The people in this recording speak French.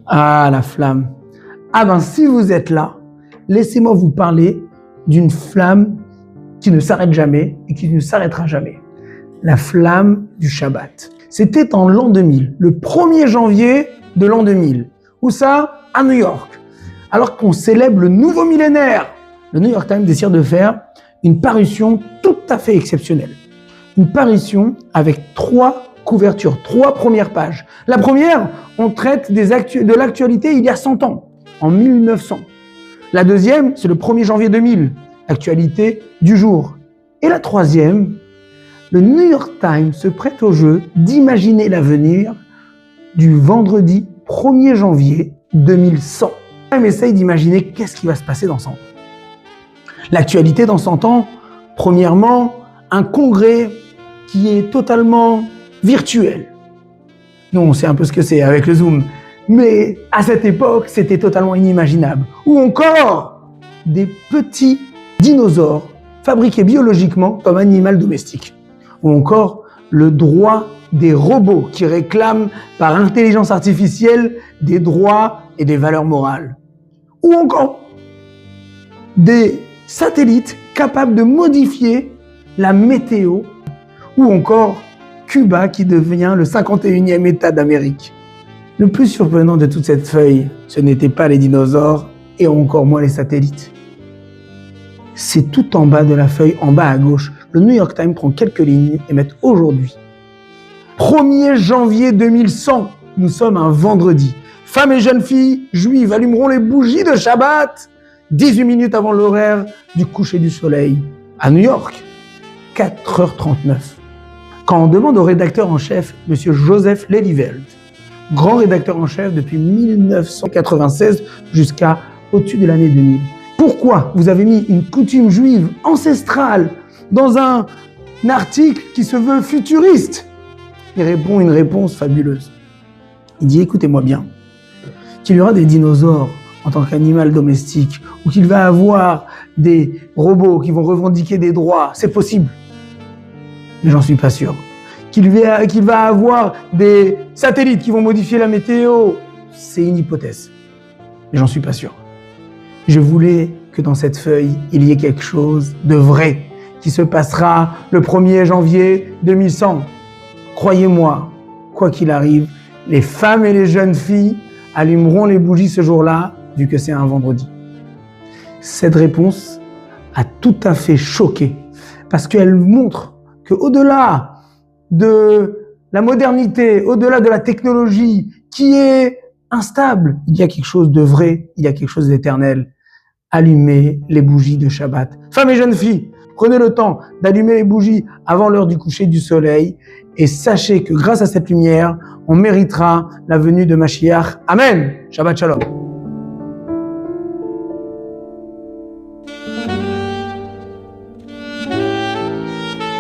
Ah, la flamme. Ah ben, si vous êtes là, laissez-moi vous parler d'une flamme qui ne s'arrête jamais et qui ne s'arrêtera jamais. La flamme du Shabbat. C'était en l'an 2000, le 1er janvier de l'an 2000. Où ça? À New York. Alors qu'on célèbre le nouveau millénaire, le New York Times décide de faire une parution tout à fait exceptionnelle. Une parution avec 3 couvertures, 3 premières pages. La première, on traite de l'actualité il y a 100 ans, en 1900. La deuxième, c'est le 1er janvier 2000, l'actualité du jour. Et la troisième, le New York Times se prête au jeu d'imaginer l'avenir du vendredi 1er janvier 2100. On essaye d'imaginer qu'est-ce qui va se passer dans 100 ans. L'actualité dans 100 ans, premièrement, un congrès qui est totalement virtuel. Nous, on sait un peu ce que c'est avec le Zoom. Mais à cette époque, c'était totalement inimaginable. Ou encore, des petits dinosaures fabriqués biologiquement comme animal domestique. Ou encore, le droit des robots qui réclament par intelligence artificielle des droits et des valeurs morales. Ou encore, des satellites capables de modifier la météo. Ou encore, Cuba qui devient le 51e État d'Amérique. Le plus surprenant de toute cette feuille, ce n'était pas les dinosaures et encore moins les satellites. C'est tout en bas de la feuille, en bas à gauche. Le New York Times prend quelques lignes et met aujourd'hui. 1er janvier 2100, nous sommes un vendredi. Femmes et jeunes filles juives allumeront les bougies de Shabbat 18 minutes avant l'horaire du coucher du soleil à New York, 4h39. Quand on demande au rédacteur en chef, M. Joseph Lelyveld, grand rédacteur en chef depuis 1996 jusqu'à au-dessus de l'année 2000, pourquoi vous avez mis une coutume juive ancestrale dans un article qui se veut futuriste? Il répond une réponse fabuleuse. Il dit, écoutez-moi bien, qu'il y aura des dinosaures en tant qu'animal domestique, ou qu'il va avoir des robots qui vont revendiquer des droits, c'est possible. Mais j'en suis pas sûr. Qu'il va avoir des satellites qui vont modifier la météo, c'est une hypothèse. Mais j'en suis pas sûr. Je voulais que dans cette feuille, il y ait quelque chose de vrai qui se passera le 1er janvier 2100. Croyez-moi, quoi qu'il arrive, les femmes et les jeunes filles allumeront les bougies ce jour-là, vu que c'est un vendredi. Cette réponse a tout à fait choqué, parce qu'elle montre qu'au-delà de la modernité, au-delà de la technologie qui est instable, il y a quelque chose de vrai, il y a quelque chose d'éternel. Allumez les bougies de Shabbat. Femmes et jeunes filles, prenez le temps d'allumer les bougies avant l'heure du coucher du soleil et sachez que grâce à cette lumière, on méritera la venue de Mashiach. Amen. Shabbat Shalom.